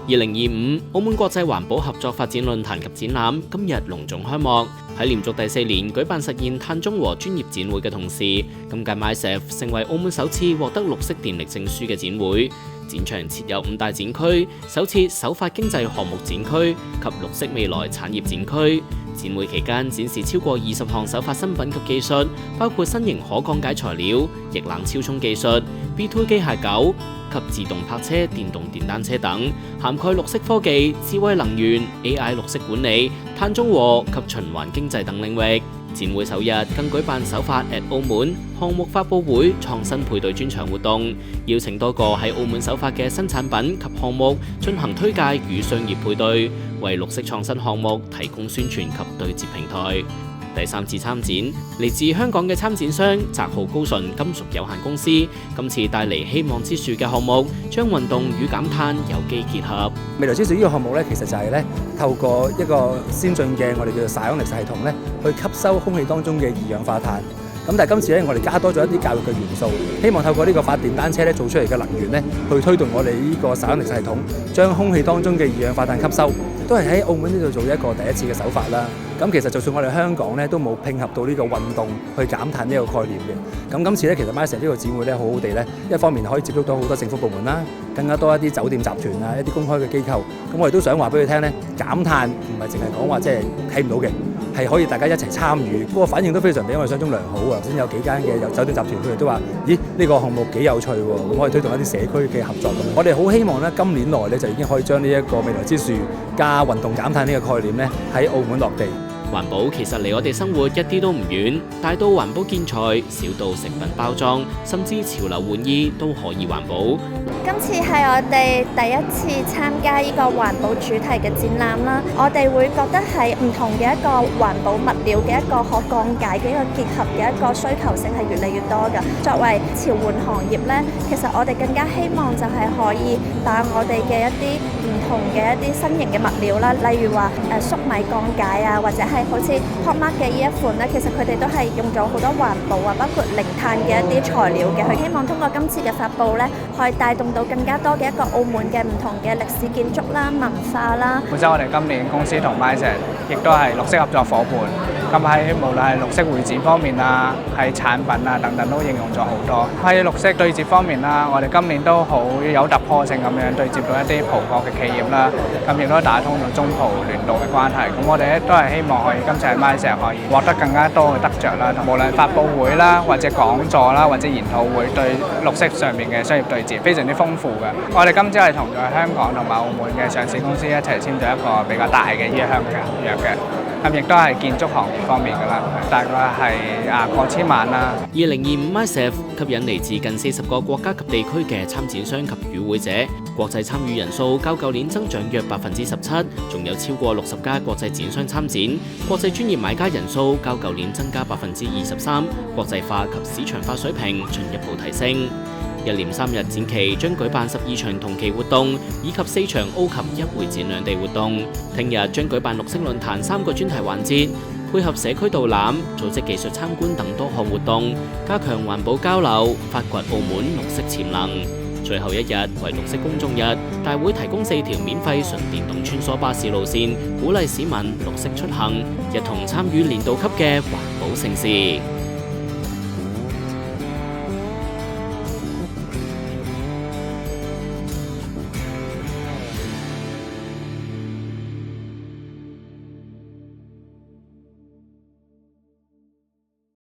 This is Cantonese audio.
2025澳門國際環保合作發展論壇及展覽今日隆重開幕。喺連續第4年舉辦實現碳中和專業展會嘅同時，今屆 MICEF 成為澳門首次獲得綠色電力證書嘅展會。展場設有5大展區，首設首發經濟項目展區及綠色未來產業展區。展會期間展示超過20項首發新品及技術，包括新型可降解材料、液冷超充技術、B2 機械狗及自動泊車電動電單車等，涵蓋綠色科技、智慧能源、AI 綠色管理、碳中和及循環經濟等領域。展會首日更舉辦首發 at 澳門項目發佈會、創新配對專場活動，邀請多個喺澳門首發嘅新產品及項目進行推介與商業配對，為綠色創新項目提供宣傳及對接平台。第3次參展，嚟自香港嘅參展商澤浩高純金屬有限公司，今次帶嚟希望之樹嘅項目，將運動與減碳有機結合。未來之樹呢個項目咧，其實就係咧透過一個先進嘅我哋叫做 Psionics 系統咧，去吸收空氣當中嘅二氧化碳。咁但係今次咧，我哋加多咗一啲教育嘅元素，希望透過呢個發電單車咧做出嚟嘅能源咧，去推動我哋呢個 Psionics 系統，將空氣當中嘅二氧化碳吸收，都係喺澳門呢度做一個第一次嘅手法啦。咁其實就算我哋香港咧都冇拼合到呢個運動去減碳呢個概念嘅。咁今次咧其實 MICEF 呢個展會咧好好地咧，一方面可以接觸到好多政府部門啦，更加多一啲酒店集團啊，一啲公開嘅機構。咁我哋都想話俾佢聽咧，減碳唔係淨係講話即係睇唔到嘅，係可以大家一齊參與。嗰個反應都非常比我哋想像中良好啊！先有幾間嘅酒店集團佢哋都話：咦，呢個項目幾有趣喎！咁可以推動一啲社區嘅合作咁。我哋好希望咧，今年內咧就已經可以將呢一個未來之樹加運動減碳呢個概念咧喺澳門落地。環保其實離我哋生活一啲都唔遠，大到環保建材，小到食品包裝，甚至潮流玩意都可以環保。今次係我哋第一次參加呢個環保主題嘅展覽啦，我哋會覺得係唔同嘅一個環保物料嘅一個可降解嘅一個結合嘅一個需求性係越嚟越多㗎。作為潮玩行業呢，其實我哋更加希望就係可以把我哋嘅一啲唔同嘅一啲新型嘅物料啦，例如話粟米降解啊，或者係好似 Pop-Mart 嘅呢一款咧，其實佢哋都係用咗好多環保啊，包括零碳嘅一啲材料嘅。佢希望通過今次嘅發佈咧，可以帶動到更加多嘅一個澳門嘅唔同嘅歷史建築啦、文化啦。本身我哋今年公司同 MICEF 亦都係綠色合作伙伴，咁喺無論係綠色會展方面啊，喺產品啊等等都應用咗好多。喺綠色對接方面啦，我哋今年都好有突破性咁樣對接到一啲葡國嘅企業啦，咁亦都打通咗中葡聯動嘅關係。咁我哋咧都係希望可以今次喺 MICEF 可以獲得更加多嘅得着啦，無論發佈會啦，或者講座啦，或者研討會對綠色上面嘅商業對接非常之豐富嘅。我哋今朝係同咗香港同埋澳門嘅上市公司一齊簽咗一個比較大嘅意向嘅約嘅。咁亦都係建築行業方面㗎啦，大概係過千萬啦。2025 MICEF 吸引嚟自近40個國家及地區嘅參展商及與會者，國際參與人數較舊年增長約17%，仲有超過60家國際展商參展，國際專業買家人數較舊年增加23%，國際化及市場化水平進一步提升。一連3日展期將舉辦12場同期活動，以及4場澳琴一會展兩地活動。聽日將舉辦綠色論壇3個專題環節，配合社區導覽、組織技術參觀等多項活動，加強環保交流，發掘澳門綠色潛能。最後一日為綠色公眾日，大會提供4條免費純電動穿梭巴士路線，鼓勵市民綠色出行，一同參與年度級嘅環保盛事。